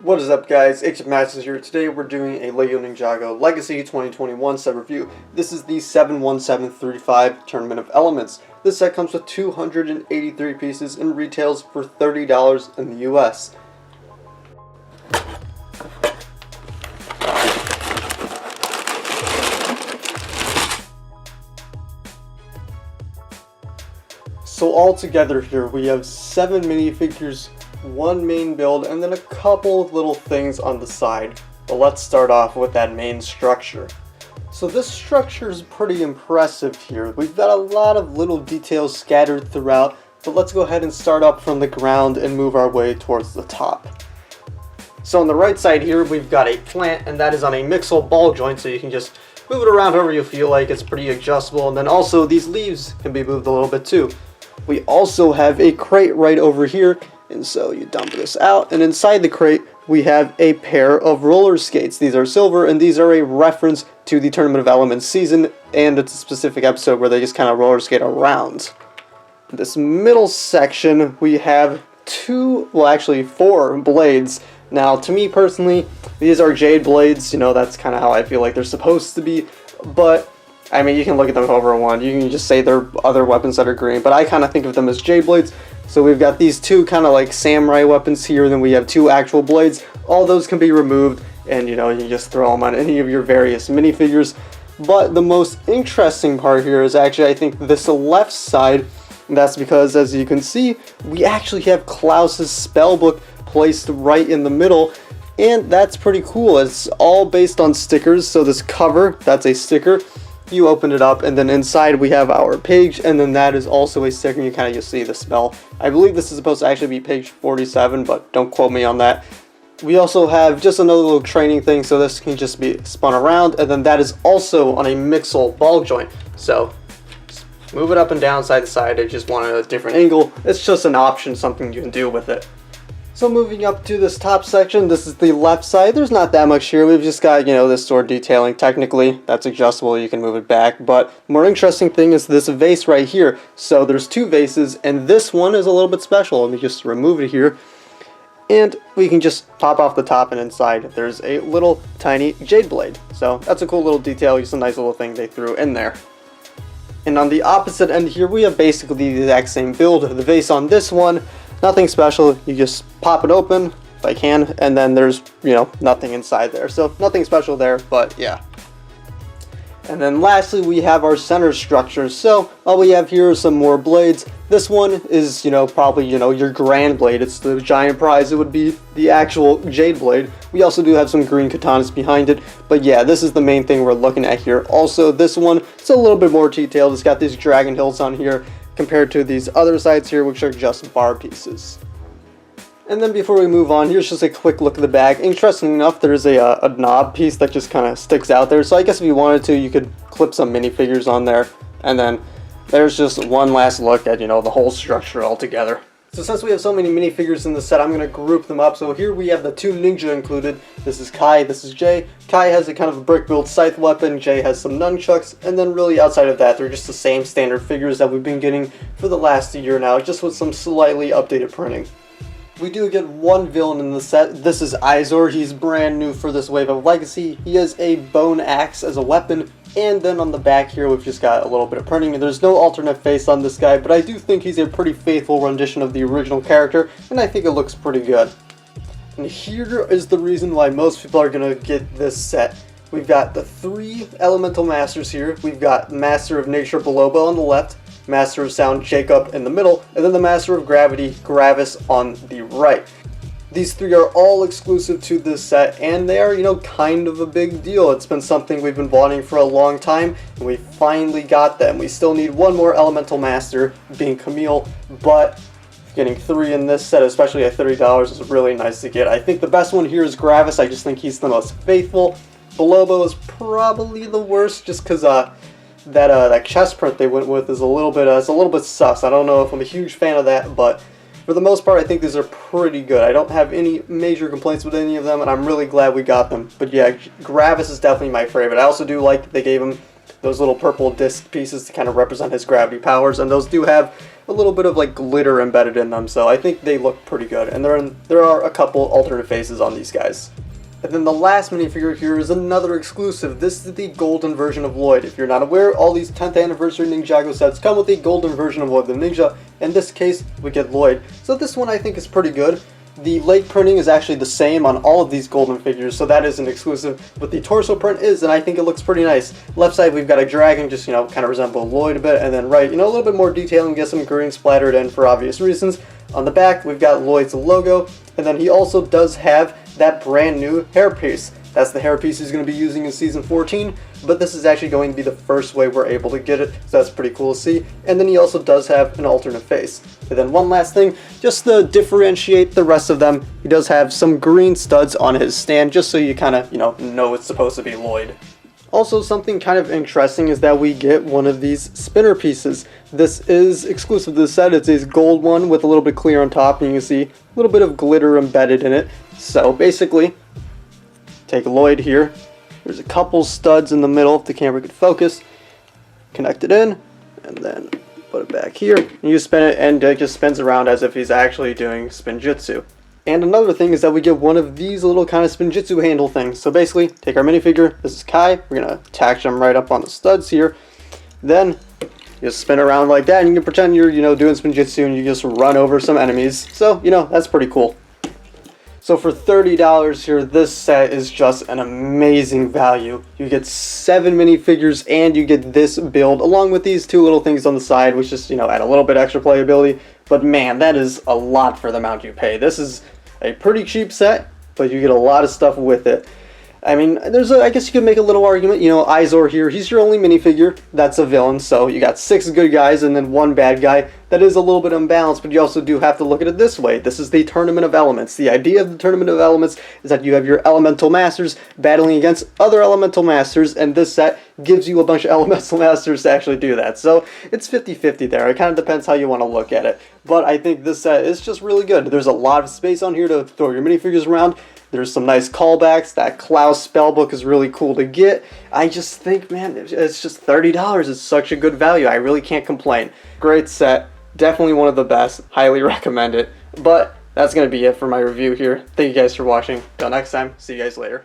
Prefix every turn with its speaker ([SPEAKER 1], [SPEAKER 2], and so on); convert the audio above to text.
[SPEAKER 1] What is up, guys? Hfmasters here. Today we're doing a LEGO Ninjago Legacy 2021 set review. This is the 71735 Tournament of Elements. This set comes with 283 pieces and retails for $30 in the US. So all together here we have 7 minifigures, one main build, and then a couple of little things on the side. But let's start off with that main structure. So this structure is pretty impressive here. We've got a lot of little details scattered throughout, but let's go ahead and start up from the ground and move our way towards the top. So on the right side here we've got a plant, and that is on a mixel ball joint, so you can just move it around however you feel like. It's pretty adjustable, and then also these leaves can be moved a little bit too. We also have a crate right over here, and so you dump this out, and inside the crate we have a pair of roller skates. These are silver, and these are a reference to the Tournament of Elements season, and it's a specific episode where they just kind of roller skate around. In this middle section we have four blades. Now, to me personally, these are jade blades. You know, that's kind of how I feel like they're supposed to be, but I mean, you can look at them however you want. You can just say they're other weapons that are green, but I kind of think of them as jade blades. So we've got these two kind of like samurai weapons here, and then we have two actual blades. All those can be removed, and you know, you can just throw them on any of your various minifigures. But the most interesting part here is actually, I think, this left side. And that's because, as you can see, we actually have Klaus's spellbook placed right in the middle. And that's pretty cool. It's all based on stickers. So this cover, that's a sticker. You open it up, and then inside we have our page, and then that is also a sticker. You kind of just see the spell. I believe this is supposed to actually be page 47, but don't quote me on that. We also have just another little training thing, so this can just be spun around, and then that is also on a mixel ball joint. So just move it up and down, side to side. I just want a different angle. It's just an option, something you can do with it. So moving up to this top section, this is the left side. There's not that much here. We've just got, you know, this sword detailing. Technically, that's adjustable. You can move it back. But the more interesting thing is this vase right here. So there's two vases, and this one is a little bit special. Let me just remove it here. And we can just pop off the top, and inside there's a little tiny jade blade. So that's a cool little detail. Just a nice little thing they threw in there. And on the opposite end here, we have basically the exact same build. The vase on this one, nothing special. You just pop it open, if I can, and then there's, you know, nothing inside there. So nothing special there, but yeah. And then lastly, we have our center structure. So all we have here is some more blades. This one is, you know, probably, you know, your grand blade. It's the giant prize. It would be the actual jade blade. We also do have some green katanas behind it. But yeah, this is the main thing we're looking at here. Also, this one, it's a little bit more detailed. It's got these dragon hills on here, compared to these other sides here, which are just bar pieces. And then before we move on, here's just a quick look at the bag. Interesting enough, there's a knob piece that just kind of sticks out there. So I guess if you wanted to, you could clip some minifigures on there. And then there's just one last look at, you know, the whole structure all together. So since we have so many minifigures in the set, I'm going to group them up. So here we have the two ninja included. This is Kai, this is Jay. Kai has a kind of a brick-built scythe weapon. Jay has some nunchucks. And then really outside of that, they're just the same standard figures that we've been getting for the last year now, just with some slightly updated printing. We do get one villain in the set. This is Izor. He's brand new for this wave of Legacy. He has a bone axe as a weapon. And then on the back here, we've just got a little bit of printing. There's no alternate face on this guy, but I do think he's a pretty faithful rendition of the original character, and I think it looks pretty good. And here is the reason why most people are going to get this set. We've got the 3 elemental masters here. We've got Master of Nature Bolobo on the left, Master of Sound Jacob in the middle, and then the Master of Gravity Gravis on the right. These 3 are all exclusive to this set, and they are, you know, kind of a big deal. It's been something we've been wanting for a long time, and we finally got them. We still need one more Elemental Master, being Camille, but getting 3 in this set, especially at $30, is really nice to get. I think the best one here is Gravis. I just think he's the most faithful. Bolobo is probably the worst, just because that chest print they went with is a little bit sus. I don't know if I'm a huge fan of that, but for the most part, I think these are pretty good. I don't have any major complaints with any of them, and I'm really glad we got them. But yeah, Gravis is definitely my favorite. I also do like that they gave him those little purple disc pieces to kind of represent his gravity powers, and those do have a little bit of like glitter embedded in them, so I think they look pretty good. And there are a couple alternate faces on these guys. And then the last minifigure here is another exclusive. This is the golden version of Lloyd. If you're not aware, all these 10th anniversary Ninjago sets come with a golden version of Lloyd the Ninja. In this case, we get Lloyd. So this one I think is pretty good. The leg printing is actually the same on all of these golden figures, so that is an exclusive, but the torso print is, and I think it looks pretty nice. Left side we've got a dragon, just, kind of resemble Lloyd a bit, and then right, a little bit more detail and get some green splattered in for obvious reasons. On the back, we've got Lloyd's logo, and then he also does have that brand new hairpiece. That's the hairpiece he's going to be using in Season 14, but this is actually going to be the first way we're able to get it, so that's pretty cool to see. And then he also does have an alternate face. And then one last thing, just to differentiate the rest of them, he does have some green studs on his stand, just so you kind of, know it's supposed to be Lloyd. Also, something kind of interesting is that we get one of these spinner pieces. This is exclusive to the set. It's a gold one with a little bit clear on top, and you can see a little bit of glitter embedded in it. So basically, take Lloyd here. There's a couple studs in the middle if the camera could focus. Connect it in, and then put it back here. And you spin it, and it just spins around as if he's actually doing Spinjitsu. And another thing is that we get one of these little kind of Spinjitsu handle things. So basically, take our minifigure. This is Kai. We're going to attach them right up on the studs here. Then you just spin around like that, and you can pretend you're, doing Spinjitsu, and you just run over some enemies. So, that's pretty cool. So for $30 here, this set is just an amazing value. You get 7 minifigures and you get this build along with these 2 little things on the side, which just, add a little bit extra playability. But man, that is a lot for the amount you pay. This is a pretty cheap set, but you get a lot of stuff with it. I mean, I guess you could make a little argument, Izor here, he's your only minifigure, that's a villain, so you got 6 good guys and then 1 bad guy. That is a little bit unbalanced, but you also do have to look at it this way. This is the Tournament of Elements. The idea of the Tournament of Elements is that you have your Elemental Masters battling against other Elemental Masters, and this set gives you a bunch of Elemental Masters to actually do that. So it's 50-50 there. It kind of depends how you want to look at it. But I think this set is just really good. There's a lot of space on here to throw your minifigures around. There's some nice callbacks. That Klaus spellbook is really cool to get. I just think, man, it's just $30. It's such a good value. I really can't complain. Great set. Definitely one of the best. Highly recommend it. But that's going to be it for my review here. Thank you guys for watching. Till next time, see you guys later.